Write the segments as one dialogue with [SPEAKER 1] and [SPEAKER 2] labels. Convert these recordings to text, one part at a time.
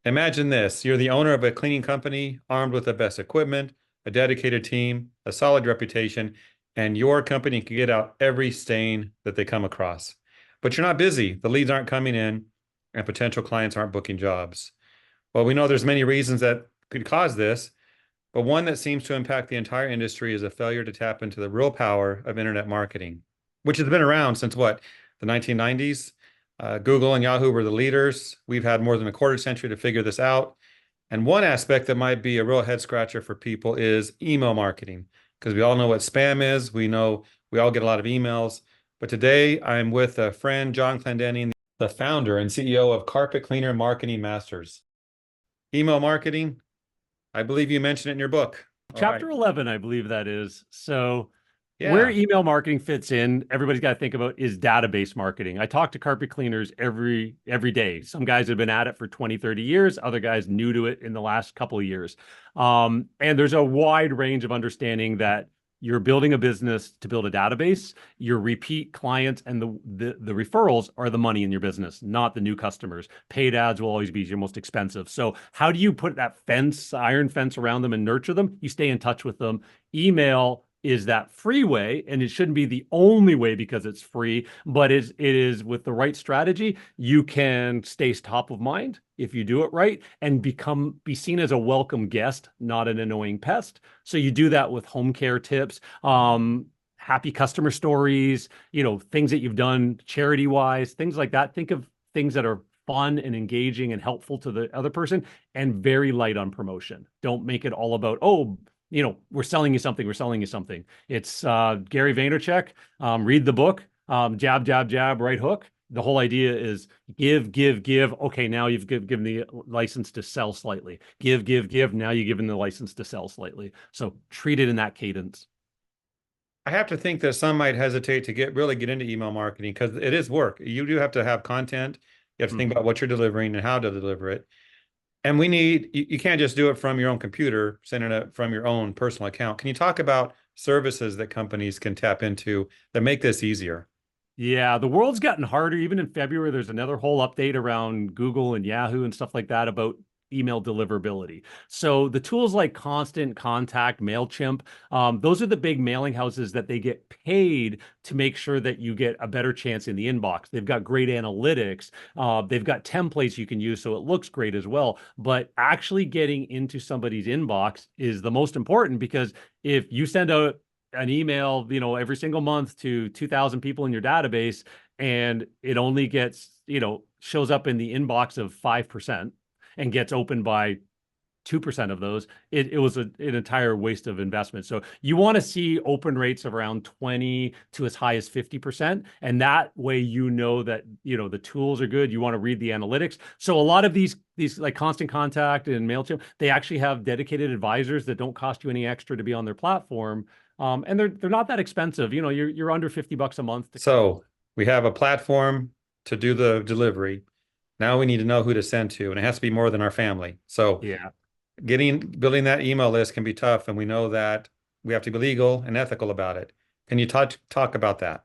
[SPEAKER 1] Imagine this. You're the owner of a cleaning company, armed with the best equipment, a dedicated team, a solid reputation, and your company can get out every stain that they come across. But you're not busy. The leads aren't coming in, and potential clients aren't booking jobs. Well, we know there's many reasons that could cause this, but one that seems to impact the entire industry is a failure to tap into the real power of internet marketing, which has been around since what, the 1990s? Google and Yahoo were the leaders. We've had more than a quarter century to figure this out. And one aspect that might be a real head scratcher for people is email marketing, because we all know what spam is. We know we all get a lot of emails. But today I'm with a friend, John Clendenning, the founder and CEO of Carpet Cleaner Marketing Masters. Email marketing, I believe you mentioned it in your book. All right.
[SPEAKER 2] Chapter 11, I believe that is. So where
[SPEAKER 1] Yeah.
[SPEAKER 2] email marketing fits in, everybody's got to think about is database marketing. I talk to carpet cleaners every day. Some guys have been at it for 20, 30 years, other guys new to it in the last couple of years. And there's a wide range of understanding that you're building a business to build a database. Your repeat clients and the referrals are the money in your business, not the new customers. Paid ads will always be your most expensive. So how do you put that iron fence around them and nurture them? You stay in touch with them. Email is that free way, and it shouldn't be the only way because it's free, but it is with the right strategy, you can stay top of mind if you do it right and be seen as a welcome guest, not an annoying pest. So you do that with home care tips, happy customer stories, things that you've done charity wise, things like that. Think of things that are fun and engaging and helpful to the other person and very light on promotion. Don't make it all about, oh, we're selling you something. We're selling you something. It's Gary Vaynerchuk. Read the book. Jab, jab, jab, right hook. The whole idea is give, give, give. Okay, now you've given the license to sell slightly. Give, give, give. Now you're given the license to sell slightly. So treat it in that cadence.
[SPEAKER 1] I have to think that some might hesitate to really get into email marketing because it is work. You do have to have content. You have to think
[SPEAKER 2] Mhm.
[SPEAKER 1] about what you're delivering and how to deliver it. And you can't just do it from your own computer, sending it from your own personal account. Can you talk about services that companies can tap into that make this easier?
[SPEAKER 2] Yeah, the world's gotten harder. Even in February, there's another whole update around Google and Yahoo and stuff like that about email deliverability. So the tools like Constant Contact, MailChimp, those are the big mailing houses that they get paid to make sure that you get a better chance in the inbox. They've got great analytics. They've got templates you can use so it looks great as well. But actually getting into somebody's inbox is the most important because if you send out an email, every single month to 2,000 people in your database, and it only gets, shows up in the inbox of 5% and gets opened by 2% of those, it was an entire waste of investment. So you want to see open rates of around 20 to as high as 50%. And that way, that, the tools are good. You want to read the analytics. So a lot of these like Constant Contact and MailChimp, they actually have dedicated advisors that don't cost you any extra to be on their platform. And they're not that expensive. You're under $50 a month to kind of.
[SPEAKER 1] So we have a platform to do the delivery. Now we need to know who to send to, and it has to be more than our family. So
[SPEAKER 2] Yeah.
[SPEAKER 1] building that email list can be tough, and we know that we have to be legal and ethical about it. Can you talk about that?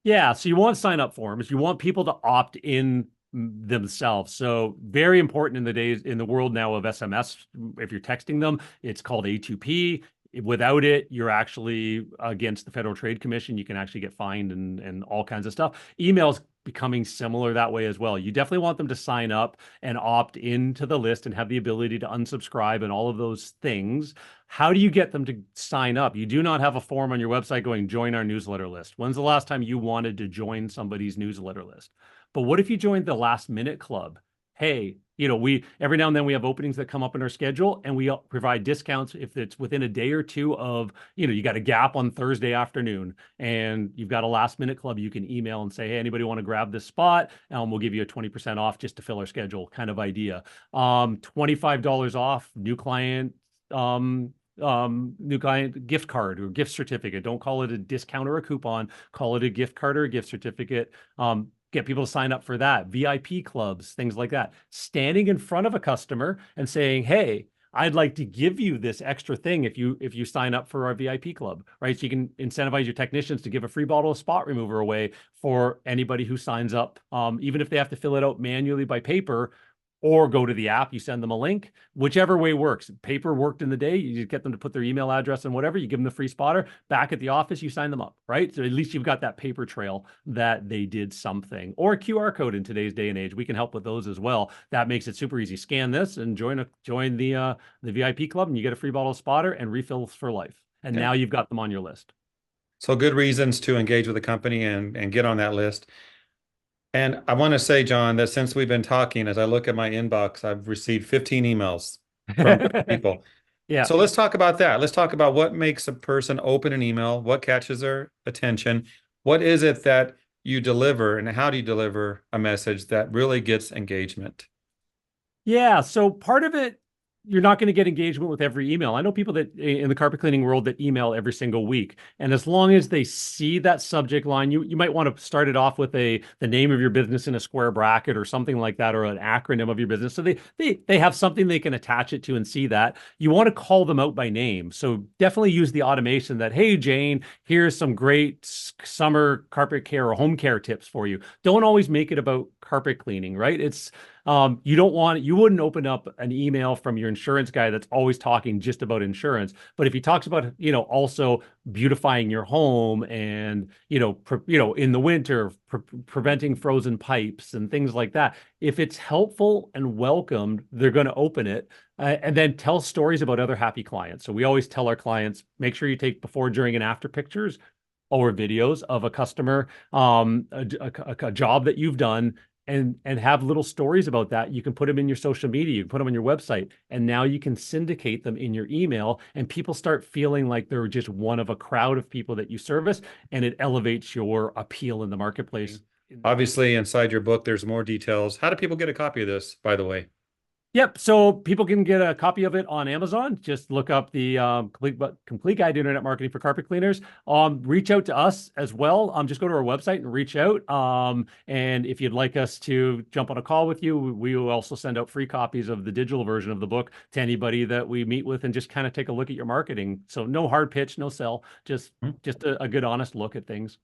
[SPEAKER 2] Yeah, so you want sign up forms. You want people to opt in themselves. So very important in the world now of SMS. If you're texting them, it's called A2P. Without it, you're actually against the Federal Trade Commission. You can actually get fined and all kinds of stuff. Email's becoming similar that way as well. You definitely want them to sign up and opt into the list and have the ability to unsubscribe and all of those things. How do you get them to sign up? You do not have a form on your website going, join our newsletter list. When's the last time you wanted to join somebody's newsletter list? But what if you joined the last minute club? Hey, we every now and then we have openings that come up in our schedule and we provide discounts if it's within a day or two of, you got a gap on Thursday afternoon and you've got a last minute club, you can email and say, hey, anybody want to grab this spot? We'll give you a 20% off just to fill our schedule kind of idea. $25 off new client gift card or gift certificate. Don't call it a discount or a coupon, call it a gift card or a gift certificate. Get people to sign up for that. VIP clubs, things like that. Standing in front of a customer and saying, hey, I'd like to give you this extra thing if you sign up for our VIP club, right? So you can incentivize your technicians to give a free bottle of spot remover away for anybody who signs up, even if they have to fill it out manually by paper. or go to the app, you send them a link, whichever way works. Paper worked in the day, you get them to put their email address and whatever, you give them the free spotter. Back at the office, you sign them up, right? So at least you've got that paper trail that they did something. Or a QR code in today's day and age. We can help with those as well. That makes it super easy. Scan this and join the VIP club, and you get a free bottle of spotter and refills for life. And
[SPEAKER 1] Okay.
[SPEAKER 2] now you've got them on your list.
[SPEAKER 1] So good reasons to engage with the company and get on that list. And I want to say, John, that since we've been talking, as I look at my inbox, I've received 15 emails from different people.
[SPEAKER 2] Yeah.
[SPEAKER 1] So let's talk about that. Let's talk about what makes a person open an email, what catches their attention, what is it that you deliver, and how do you deliver a message that really gets engagement?
[SPEAKER 2] Yeah. So part of it, you're not going to get engagement with every email. I know people that in the carpet cleaning world that email every single week. And as long as they see that subject line, you might want to start it off with the name of your business in a square bracket or something like that, or an acronym of your business. So they have something they can attach it to and see that. You want to call them out by name. So definitely use the automation that, hey, Jane, here's some great summer carpet care or home care tips for you. Don't always make it about carpet cleaning, right? You wouldn't open up an email from your insurance guy that's always talking just about insurance. But if he talks about, also beautifying your home and, in the winter, preventing frozen pipes and things like that, if it's helpful and welcomed, they're going to open it. And then tell stories about other happy clients. So we always tell our clients, make sure you take before, during, and after pictures or videos of a customer, a job that you've done, and have little stories about that. You can put them in your social media, you can put them on your website, and now you can syndicate them in your email, and people start feeling like they're just one of a crowd of people that you service, and it elevates your appeal in the marketplace.
[SPEAKER 1] Obviously, inside your book, there's more details. How do people get a copy of this, by the way?
[SPEAKER 2] Yep. So people can get a copy of it on Amazon. Just look up the complete guide to internet marketing for carpet cleaners. Reach out to us as well. Just go to our website and reach out. And if you'd like us to jump on a call with you, we will also send out free copies of the digital version of the book to anybody that we meet with, and just kind of take a look at your marketing. So no hard pitch, no sell, just a good honest look at things.